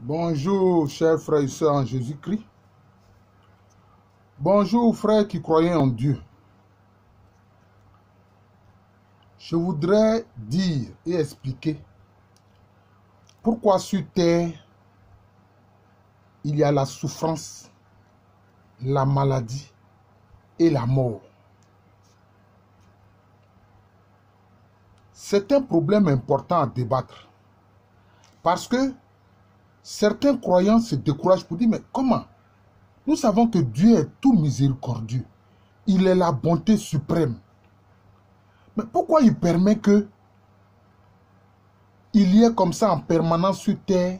Bonjour, chers frères et sœurs en Jésus-Christ. Bonjour, frères qui croyaient en Dieu. Je voudrais dire et expliquer pourquoi sur terre, il y a la souffrance, la maladie et la mort. C'est un problème important à débattre. Parce que certains croyants se découragent pour dire, mais comment? Nous savons que Dieu est tout miséricordieux. Il est la bonté suprême. Mais pourquoi il permet que il y ait comme ça en permanence sur terre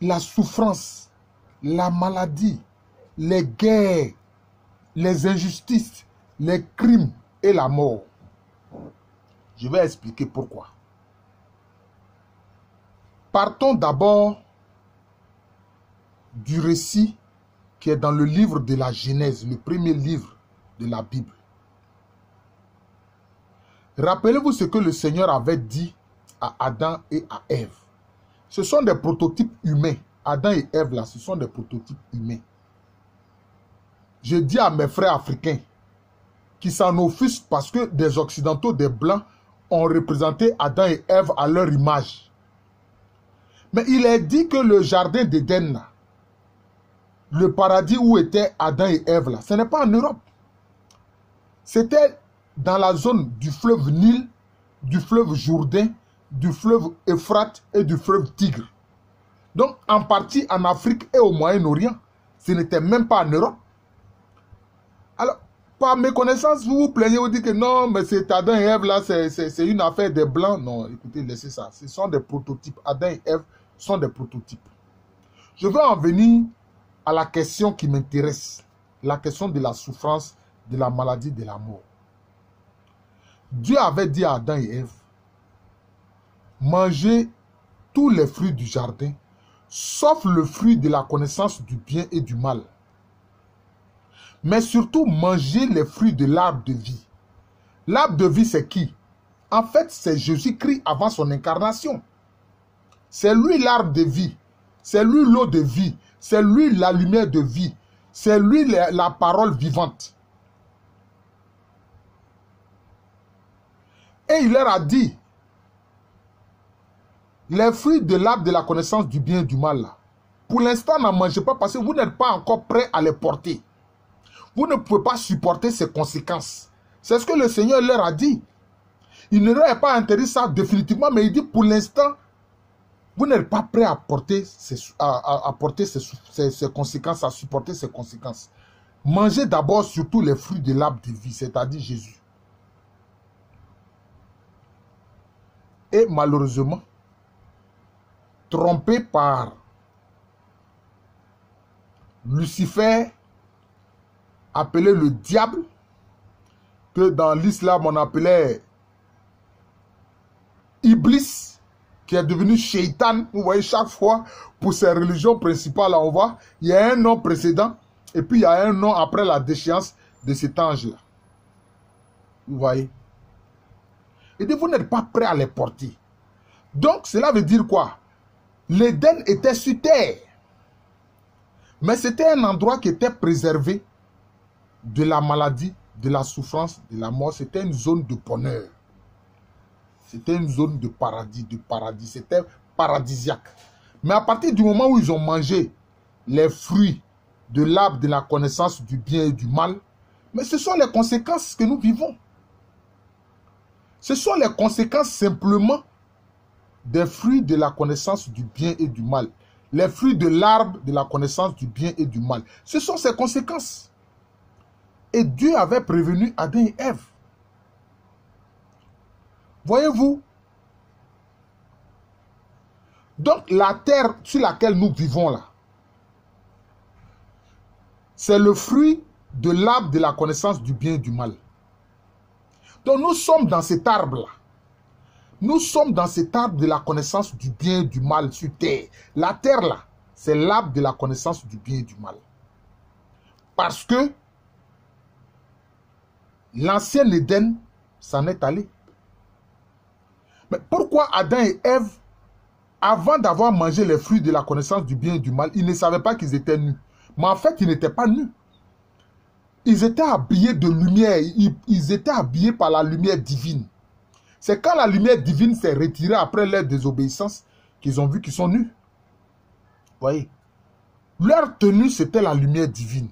la souffrance, la maladie, les guerres, les injustices, les crimes et la mort? Je vais expliquer pourquoi. Partons d'abord du récit qui est dans le livre de la Genèse, le premier livre de la Bible. Rappelez-vous ce que le Seigneur avait dit à Adam et à Ève. Ce sont des prototypes humains. Adam et Ève, là, ce sont des prototypes humains. Je dis à mes frères africains qui s'en offusquent parce que des Occidentaux, des Blancs, ont représenté Adam et Ève à leur image. Mais il est dit que le jardin d'Éden, le paradis où étaient Adam et Ève, là, ce n'est pas en Europe. C'était dans la zone du fleuve Nil, du fleuve Jourdain, du fleuve Euphrate et du fleuve Tigre. Donc, en partie en Afrique et au Moyen-Orient. Ce n'était même pas en Europe. Alors, par mes connaissances, vous vous plaignez, vous dites que non, mais c'est Adam et Ève, là, c'est une affaire des Blancs. Non, écoutez, laissez ça. Ce sont des prototypes. Adam et Ève sont des prototypes. Je veux en venir à la question qui m'intéresse. La question de la souffrance, de la maladie, de la mort. Dieu avait dit à Adam et Ève, mangez tous les fruits du jardin, sauf le fruit de la connaissance du bien et du mal. Mais surtout, mangez les fruits de l'arbre de vie. L'arbre de vie, c'est qui? En fait, c'est Jésus-Christ avant son incarnation. C'est lui l'arbre de vie. C'est lui l'eau de vie. C'est lui la lumière de vie. C'est lui la parole vivante. Et il leur a dit, les fruits de l'arbre de la connaissance du bien et du mal, là, pour l'instant, n'en mangez pas parce que vous n'êtes pas encore prêt à les porter. Vous ne pouvez pas supporter ces conséquences. C'est ce que le Seigneur leur a dit. Il ne leur a pas interdit ça définitivement, mais il dit pour l'instant, vous n'êtes pas prêt à porter ces conséquences, à supporter ces conséquences. Mangez d'abord surtout les fruits de l'arbre de vie, c'est-à-dire Jésus. Et malheureusement, trompé par Lucifer, appelé le diable, que dans l'islam on appelait Iblis, qui est devenu Shaitan. Vous voyez, chaque fois, pour ces religions principales, on voit, il y a un nom précédent, et puis il y a un nom après la déchéance de cet ange-là. Vous voyez? Et donc, vous n'êtes pas prêt à les porter. Donc, cela veut dire quoi? L'Éden était sur terre. Mais c'était un endroit qui était préservé de la maladie, de la souffrance, de la mort. C'était une zone de bonheur. C'était une zone de paradis, C'était paradisiaque. Mais à partir du moment où ils ont mangé les fruits de l'arbre de la connaissance du bien et du mal, mais ce sont les conséquences que nous vivons. Ce sont les conséquences simplement des fruits de la connaissance du bien et du mal. Les fruits de l'arbre de la connaissance du bien et du mal. Ce sont ces conséquences. Et Dieu avait prévenu Adam et Ève. Voyez-vous? Donc la terre sur laquelle nous vivons là, c'est le fruit de l'arbre de la connaissance du bien et du mal. Donc nous sommes dans cet arbre-là. Nous sommes dans cet arbre de la connaissance du bien et du mal sur terre. La terre là, c'est l'arbre de la connaissance du bien et du mal. Parce que l'ancien Éden s'en est allé. Mais pourquoi Adam et Ève avant d'avoir mangé les fruits de la connaissance du bien et du mal, ils ne savaient pas qu'ils étaient nus. Mais en fait, ils n'étaient pas nus. Ils étaient habillés de lumière. Ils étaient habillés par la lumière divine. C'est quand la lumière divine s'est retirée après leur désobéissance qu'ils ont vu qu'ils sont nus. Vous voyez? Leur tenue, c'était la lumière divine.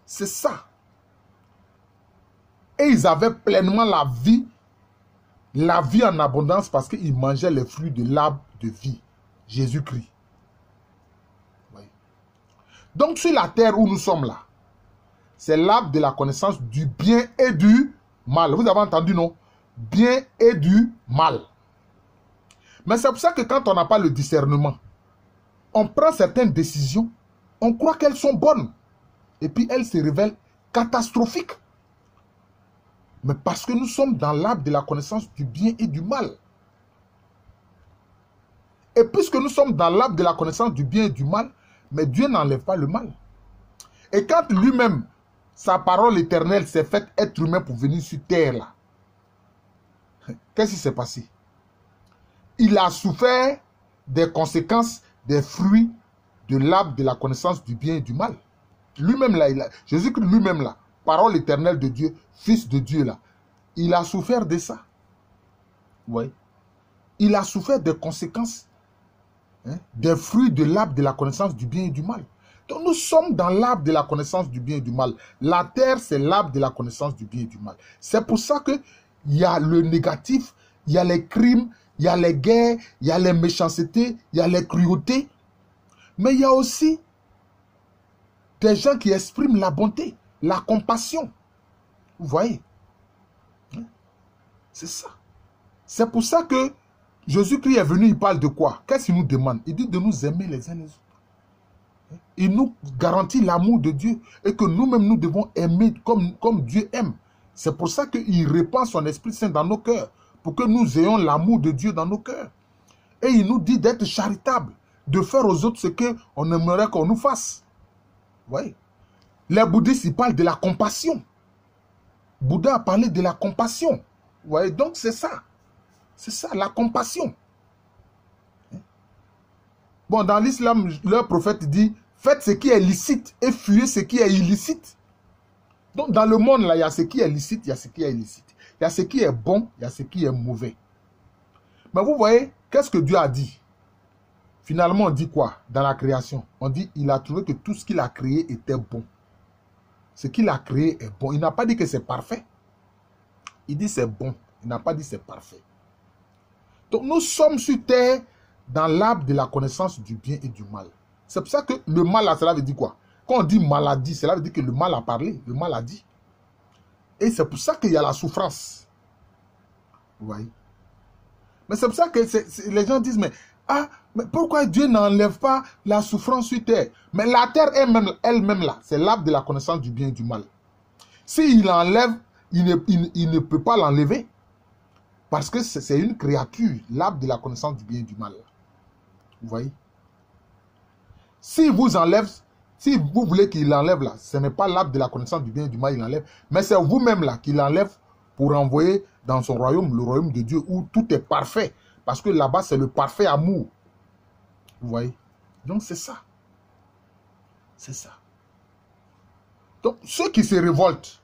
C'est ça. Et ils avaient pleinement la vie en abondance parce qu'ils mangeaient les fruits de l'arbre de vie, Jésus-Christ. Oui. Donc sur la terre où nous sommes là, c'est l'arbre de la connaissance du bien et du mal. Vous avez entendu, non? Bien et du mal. Mais c'est pour ça que quand on n'a pas le discernement, on prend certaines décisions, on croit qu'elles sont bonnes. Et puis elles se révèlent catastrophiques. Mais parce que nous sommes dans l'arbre de la connaissance du bien et du mal. Et puisque nous sommes dans l'arbre de la connaissance du bien et du mal, mais Dieu n'enlève pas le mal. Et quand lui-même, sa parole éternelle s'est faite être humain pour venir sur terre là, qu'est-ce qui s'est passé? Il a souffert des conséquences des fruits de l'arbre de la connaissance du bien et du mal. Lui-même là, Jésus-Christ lui-même là, parole éternelle de Dieu, fils de Dieu là, il a souffert de ça. Oui. Il a souffert des conséquences des fruits de l'arbre de la connaissance du bien et du mal. Donc nous sommes dans l'arbre de la connaissance du bien et du mal. La terre, c'est l'arbre de la connaissance du bien et du mal. C'est pour ça qu'il y a le négatif, il y a les crimes, il y a les guerres, il y a les méchancetés, il y a les cruautés. Mais il y a aussi des gens qui expriment la bonté, la compassion. Vous voyez? C'est ça. C'est pour ça que Jésus-Christ est venu, il parle de quoi? Qu'est-ce qu'il nous demande? Il dit de nous aimer les uns les autres. Il nous garantit l'amour de Dieu et que nous-mêmes nous devons aimer comme Dieu aime. C'est pour ça qu'il répand son Esprit Saint dans nos cœurs, pour que nous ayons l'amour de Dieu dans nos cœurs. Et il nous dit d'être charitable, de faire aux autres ce qu'on aimerait qu'on nous fasse. Vous voyez? Les bouddhistes, ils parlent de la compassion. Bouddha a parlé de la compassion. Vous voyez? Donc c'est ça. C'est ça, la compassion. Bon, dans l'islam, leur prophète dit, faites ce qui est licite et fuyez ce qui est illicite. Donc dans le monde, là, il y a ce qui est licite, il y a ce qui est illicite. Il y a ce qui est bon, il y a ce qui est mauvais. Mais vous voyez, qu'est-ce que Dieu a dit? Finalement, on dit quoi dans la création? On dit, il a trouvé que tout ce qu'il a créé était bon. Ce qu'il a créé est bon. Il n'a pas dit que c'est parfait. Il dit c'est bon. Il n'a pas dit c'est parfait. Donc nous sommes sur terre dans l'arbre de la connaissance du bien et du mal. C'est pour ça que le mal, là, cela veut dire quoi? Quand on dit maladie, cela veut dire que le mal a parlé, le mal a dit. Et c'est pour ça qu'il y a la souffrance. Vous voyez? Mais c'est pour ça que les gens disent, mais pourquoi Dieu n'enlève pas la souffrance sur terre? Mais la terre elle-même là, c'est l'arbre de la connaissance du bien et du mal. S'il l'enlève, il ne peut pas l'enlever. Parce que c'est une créature, l'arbre de la connaissance du bien et du mal. Vous voyez? Si vous enlève, si vous voulez qu'il l'enlève là, ce n'est pas l'arbre de la connaissance du bien et du mal, il l'enlève, mais c'est vous-même là qui l'enlève pour envoyer dans son royaume, le royaume de Dieu, où tout est parfait. Parce que là-bas, c'est le parfait amour. Vous voyez? Donc c'est ça. C'est ça. Donc ceux qui se révoltent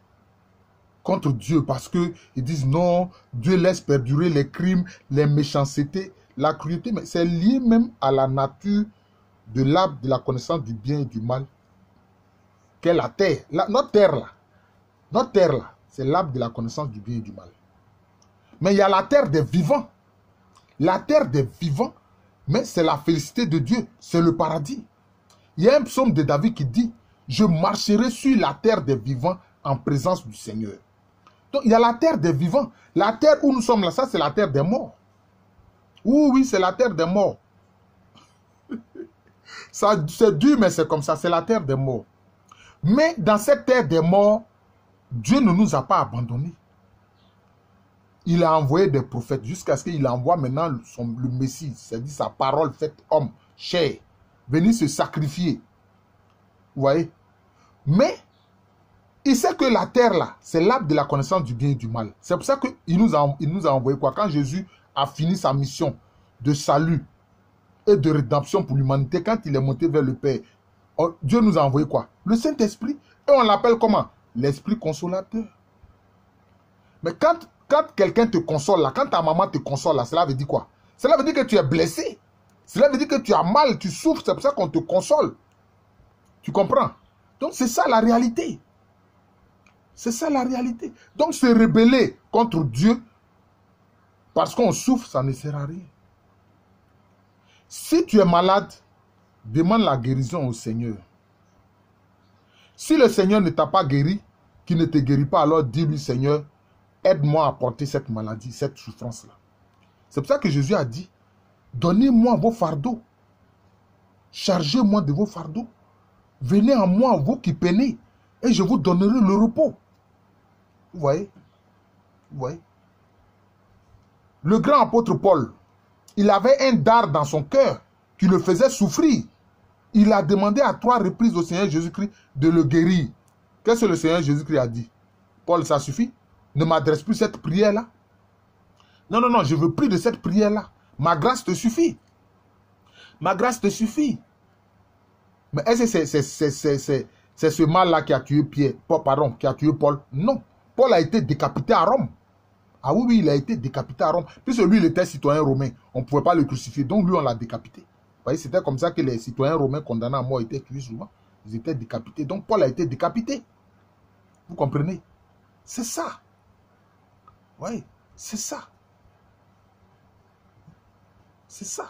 contre Dieu parce qu'ils disent non, Dieu laisse perdurer les crimes, les méchancetés, la cruauté, mais c'est lié même à la nature de l'arbre de la connaissance du bien et du mal, qu'est la terre. Notre terre là, c'est l'arbre de la connaissance du bien et du mal. Mais il y a la terre des vivants. La terre des vivants, mais c'est la félicité de Dieu, c'est le paradis. Il y a un psaume de David qui dit, je marcherai sur la terre des vivants en présence du Seigneur. Donc il y a la terre des vivants. La terre où nous sommes là, ça c'est la terre des morts. Oui, c'est la terre des morts. C'est dur, mais c'est comme ça, c'est la terre des morts. Mais dans cette terre des morts, Dieu ne nous a pas abandonnés. Il a envoyé des prophètes jusqu'à ce qu'il envoie maintenant le Messie, c'est-à-dire sa parole faite homme, chair, venir se sacrifier. Vous voyez? Mais il sait que la terre là, c'est l'arbre de la connaissance du bien et du mal. C'est pour ça qu'il nous a envoyé quoi? Quand Jésus a fini sa mission de salut, et de rédemption pour l'humanité, quand il est monté vers le Père, Dieu nous a envoyé quoi? Le Saint-Esprit. Et on l'appelle comment? L'Esprit consolateur. Mais quand quelqu'un te console là, quand ta maman te console là, cela veut dire quoi? Cela veut dire que tu es blessé. Cela veut dire que tu as mal, tu souffres, c'est pour ça qu'on te console. Tu comprends? Donc c'est ça la réalité. C'est ça la réalité. Donc se rebeller contre Dieu parce qu'on souffre, ça ne sert à rien. Si tu es malade, demande la guérison au Seigneur. Si le Seigneur ne t'a pas guéri, qu'il ne te guérit pas, alors dis-lui, Seigneur, aide-moi à porter cette maladie, cette souffrance-là. C'est pour ça que Jésus a dit, donnez-moi vos fardeaux. Chargez-moi de vos fardeaux. Venez à moi, vous qui peinez, et je vous donnerai le repos. Vous voyez? Vous voyez? Le grand apôtre Paul, il avait un dard dans son cœur qui le faisait souffrir. Il a demandé à 3 reprises au Seigneur Jésus-Christ de le guérir. Qu'est-ce que le Seigneur Jésus-Christ a dit? Paul, ça suffit? Ne m'adresse plus cette prière-là. Non, non, non, je ne veux plus de cette prière-là. Ma grâce te suffit. Ma grâce te suffit. Mais est-ce que c'est ce mal-là qui a tué Pierre, pardon, qui a tué Paul? Non. Paul a été décapité à Rome. Ah oui, oui, il a été décapité à Rome. Puisque lui, il était citoyen romain. On ne pouvait pas le crucifier. Donc lui, on l'a décapité. Vous voyez, c'était comme ça que les citoyens romains condamnés à mort étaient tués souvent. Ils étaient décapités. Donc Paul a été décapité. Vous comprenez? C'est ça. Oui, c'est ça. C'est ça.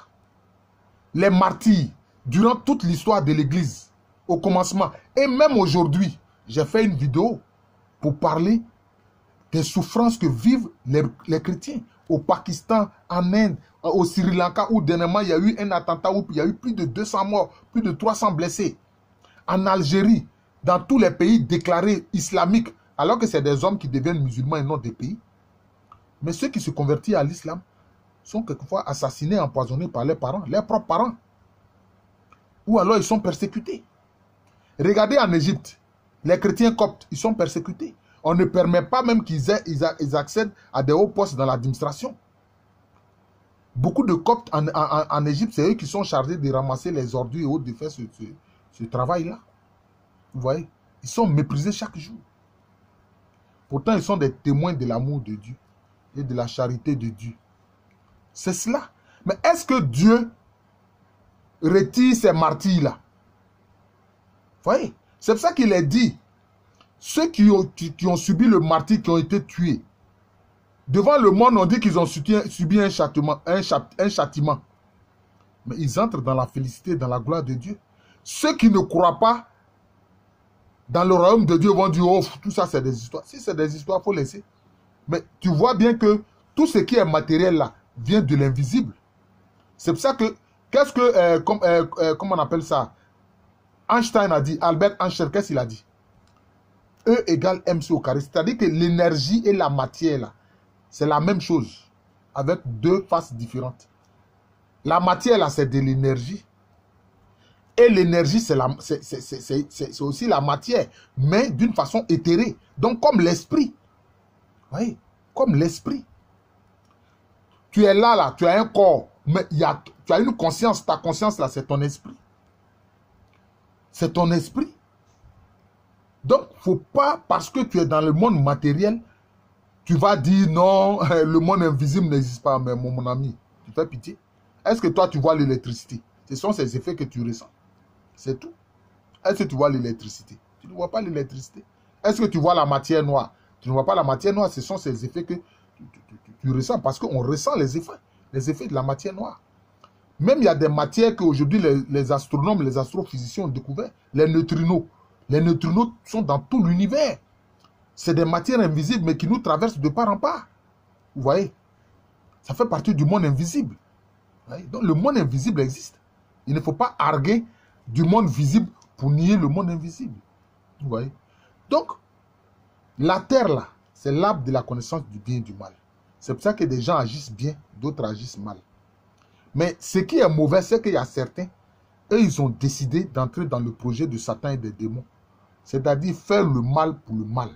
Les martyrs, durant toute l'histoire de l'Église, au commencement, et même aujourd'hui, j'ai fait une vidéo pour parler des souffrances que vivent les chrétiens. Au Pakistan, en Inde, au Sri Lanka, où dernièrement il y a eu un attentat où il y a eu plus de 200 morts, plus de 300 blessés. En Algérie, dans tous les pays déclarés islamiques, alors que c'est des hommes qui deviennent musulmans et non des pays. Mais ceux qui se convertissent à l'islam sont quelquefois assassinés, empoisonnés par leurs parents, leurs propres parents. Ou alors ils sont persécutés. Regardez en Égypte, les chrétiens coptes, ils sont persécutés. On ne permet pas même qu'ils accèdent à des hauts postes dans l'administration. Beaucoup de coptes en Égypte, c'est eux qui sont chargés de ramasser les ordures et autres, de faire ce travail-là. Vous voyez? Ils sont méprisés chaque jour. Pourtant, ils sont des témoins de l'amour de Dieu et de la charité de Dieu. C'est cela. Mais est-ce que Dieu retire ces martyrs-là? Vous voyez? C'est pour ça qu'il est dit, ceux qui ont subi le martyre, qui ont été tués, devant le monde, on dit qu'ils ont subi un châtiment. Mais ils entrent dans la félicité, dans la gloire de Dieu. Ceux qui ne croient pas dans le royaume de Dieu vont dire, oh, tout ça c'est des histoires. Si c'est des histoires, il faut laisser. Mais tu vois bien que tout ce qui est matériel là vient de l'invisible. C'est pour ça que, comment on appelle ça? Einstein a dit, Albert Einstein, qu'est-ce qu'il a dit? E égale MC au carré. C'est-à-dire que l'énergie et la matière là, c'est la même chose, avec deux faces différentes. La matière là, c'est de l'énergie. Et l'énergie, c'est aussi la matière, mais d'une façon éthérée. Donc, comme l'esprit. Vous voyez? Comme l'esprit. Tu es là, tu as un corps, mais tu as une conscience. Ta conscience, là, c'est ton esprit. C'est ton esprit. Donc, il ne faut pas, parce que tu es dans le monde matériel, tu vas dire non, le monde invisible n'existe pas. Mais mon ami, tu fais pitié. Est-ce que toi, tu vois l'électricité? Ce sont ces effets que tu ressens. C'est tout. Est-ce que tu vois l'électricité? Tu ne vois pas l'électricité. Est-ce que tu vois la matière noire? Tu ne vois pas la matière noire. Ce sont ces effets que tu ressens. Parce qu'on ressent les effets de la matière noire. Même il y a des matières qu'aujourd'hui les astronomes, les astrophysiciens ont découvert. Les neutrinos. Les neutrinos sont dans tout l'univers. C'est des matières invisibles mais qui nous traversent de part en part. Vous voyez? Ça fait partie du monde invisible. Donc le monde invisible existe. Il ne faut pas arguer du monde visible pour nier le monde invisible. Vous voyez? Donc, la terre là, c'est l'arbre de la connaissance du bien et du mal. C'est pour ça que des gens agissent bien, d'autres agissent mal. Mais ce qui est mauvais, c'est qu'il y a certains, eux, ils ont décidé d'entrer dans le projet de Satan et des démons. C'est-à-dire faire le mal pour le mal.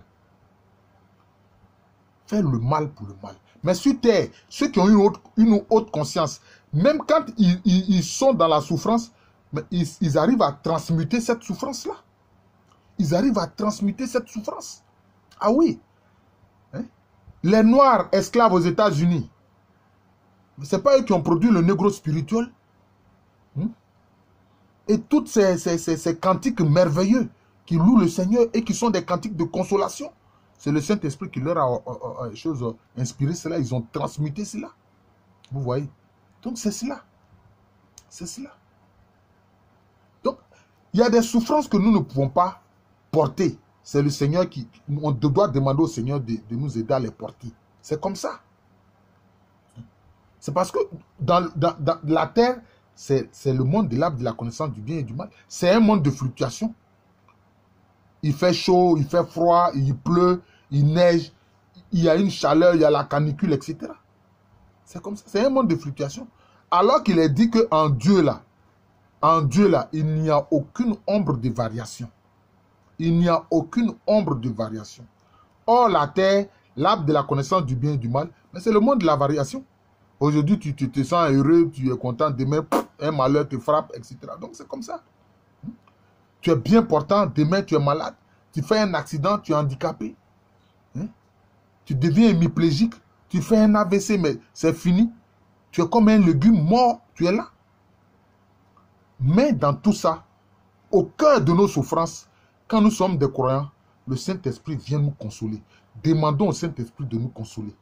Faire le mal pour le mal. Mais sur terre, ceux qui ont une haute conscience, Même quand ils sont dans la souffrance, mais ils arrivent à transmuter cette souffrance-là. Ils arrivent à transmuter cette souffrance. Ah oui. Hein? Les Noirs esclaves aux États-Unis, ce n'est pas eux qui ont produit le négro spirituel. Hein? Et toutes ces cantiques merveilleux qui louent le Seigneur et qui sont des cantiques de consolation. C'est le Saint-Esprit qui leur a inspiré cela. Ils ont transmuté cela. Vous voyez? Donc c'est cela. C'est cela. Donc, il y a des souffrances que nous ne pouvons pas porter. C'est le Seigneur qui... On doit demander au Seigneur de nous aider à les porter. C'est comme ça. C'est parce que dans la terre, c'est le monde de l'arbre de la connaissance du bien et du mal. C'est un monde de fluctuation. Il fait chaud, il fait froid, il pleut, il neige, il y a une chaleur, il y a la canicule, etc. C'est comme ça. C'est un monde de fluctuation. Alors qu'il est dit qu'en Dieu, là, il n'y a aucune ombre de variation. Il n'y a aucune ombre de variation. Or, la terre, l'arbre de la connaissance du bien et du mal, mais c'est le monde de la variation. Aujourd'hui, tu te sens heureux, tu es content, demain, un malheur te frappe, etc. Donc, c'est comme ça. Tu es bien portant, demain, tu es malade. Tu fais un accident, tu es handicapé. Tu deviens hémiplégique, tu fais un AVC, mais c'est fini. Tu es comme un légume mort, tu es là. Mais dans tout ça, au cœur de nos souffrances, quand nous sommes des croyants, le Saint-Esprit vient nous consoler. Demandons au Saint-Esprit de nous consoler.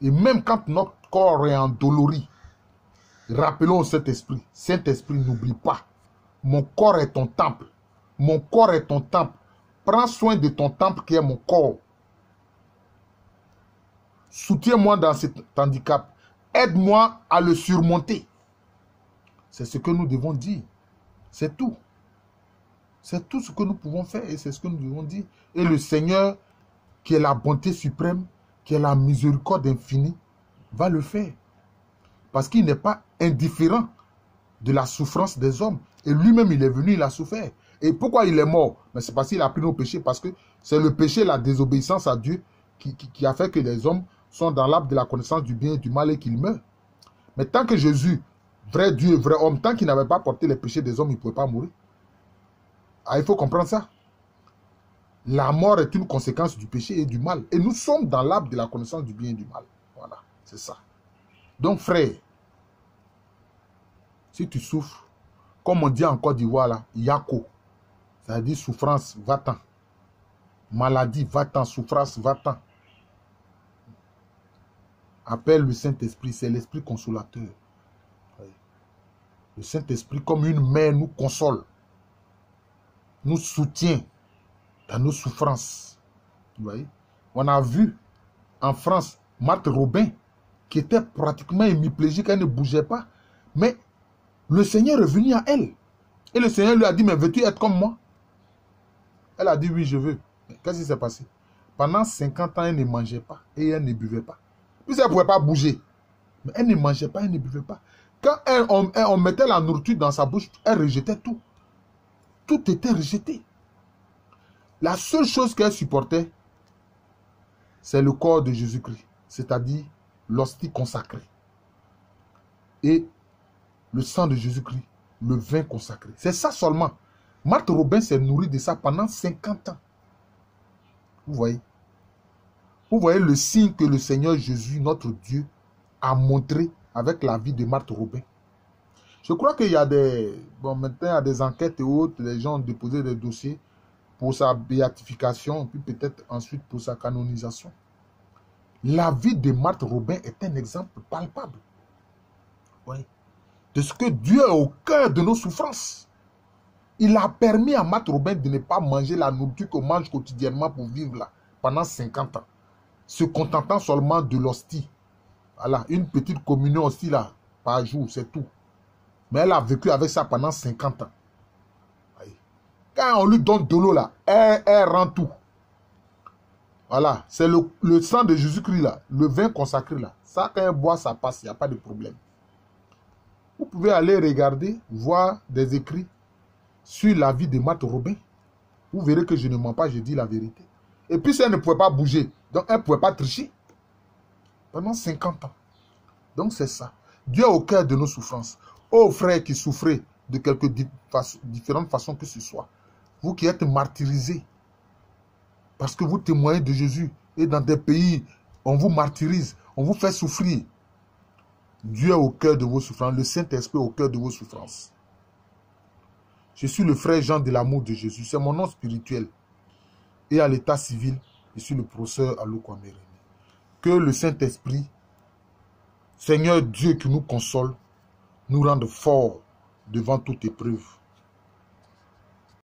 Et même quand notre corps est endolori, rappelons au Saint-Esprit, Saint-Esprit, n'oublie pas, mon corps est ton temple. Mon corps est ton temple. Prends soin de ton temple qui est mon corps. Soutiens-moi dans cet handicap. Aide-moi à le surmonter. C'est ce que nous devons dire. C'est tout. C'est tout ce que nous pouvons faire et c'est ce que nous devons dire. Et le Seigneur, qui est la bonté suprême, qui est la miséricorde infinie, va le faire. Parce qu'il n'est pas indifférent de la souffrance des hommes. Et lui-même, il est venu, il a souffert. Et pourquoi il est mort? C'est parce qu'il a pris nos péchés. Parce que c'est le péché, la désobéissance à Dieu qui a fait que les hommes sont dans l'arbre de la connaissance du bien et du mal et qu'ils meurent. Mais tant que Jésus, vrai Dieu et vrai homme, tant qu'il n'avait pas porté les péchés des hommes, il ne pouvait pas mourir. Ah, il faut comprendre ça. La mort est une conséquence du péché et du mal. Et nous sommes dans l'arbre de la connaissance du bien et du mal. Voilà, c'est ça. Donc, frère, si tu souffres, comme on dit en Côte d'Ivoire, là, Yako, ça veut dire souffrance, va-t'en. Maladie, va-t'en. Souffrance, va-t'en. Appelle le Saint-Esprit, c'est l'Esprit consolateur. Le Saint-Esprit, comme une mère, nous console, nous soutient dans nos souffrances. Vous voyez? On a vu en France, Marthe Robin, qui était pratiquement hémiplégique, elle ne bougeait pas. Mais le Seigneur est venu à elle. Et le Seigneur lui a dit, mais veux-tu être comme moi? Elle a dit, oui, je veux. Qu'est-ce qui s'est passé? Pendant 50 ans, elle ne mangeait pas et elle ne buvait pas. Puis elle ne pouvait pas bouger. Mais elle ne mangeait pas, elle ne buvait pas. Quand on mettait la nourriture dans sa bouche, elle rejetait tout. Tout était rejeté. La seule chose qu'elle supportait, c'est le corps de Jésus-Christ. C'est-à-dire l'hostie consacrée. Et le sang de Jésus-Christ, le vin consacré. C'est ça seulement. Marthe Robin s'est nourrie de ça pendant 50 ans. Vous voyez? Vous voyez le signe que le Seigneur Jésus, notre Dieu, a montré avec la vie de Marthe Robin. Je crois qu'il y a des... Bon, maintenant, il y a des enquêtes et autres. Les gens ont déposé des dossiers pour sa béatification, puis peut-être ensuite pour sa canonisation. La vie de Marthe Robin est un exemple palpable. Oui. De ce que Dieu est au cœur de nos souffrances. Il a permis à Marthe Robin de ne pas manger la nourriture qu'on mange quotidiennement pour vivre là, pendant 50 ans. Se contentant seulement de l'hostie. Voilà, une petite communion aussi là, par jour, c'est tout. Mais elle a vécu avec ça pendant 50 ans. Quand on lui donne de l'eau là, elle rend tout. Voilà, c'est le sang de Jésus-Christ là, le vin consacré là. Ça, quand elle boit, ça passe, il n'y a pas de problème. Vous pouvez aller regarder, voir des écrits sur la vie de Marthe Robin. Vous verrez que je ne mens pas, je dis la vérité. Et puis, elle ne pouvait pas bouger, donc elle ne pouvait pas tricher. Pendant 50 ans. Donc, c'est ça. Dieu est au cœur de nos souffrances. Ô frères qui souffrez de quelque différentes façons que ce soit, vous qui êtes martyrisés, parce que vous témoignez de Jésus, et dans des pays, on vous martyrise, on vous fait souffrir. Dieu est au cœur de vos souffrances, le Saint-Esprit est au cœur de vos souffrances. Je suis le frère Jean de l'amour de Jésus, c'est mon nom spirituel. Et à l'état civil, je suis le professeur Aluko Amereni. Que le Saint-Esprit, Seigneur Dieu qui nous console, nous rende forts devant toute épreuve.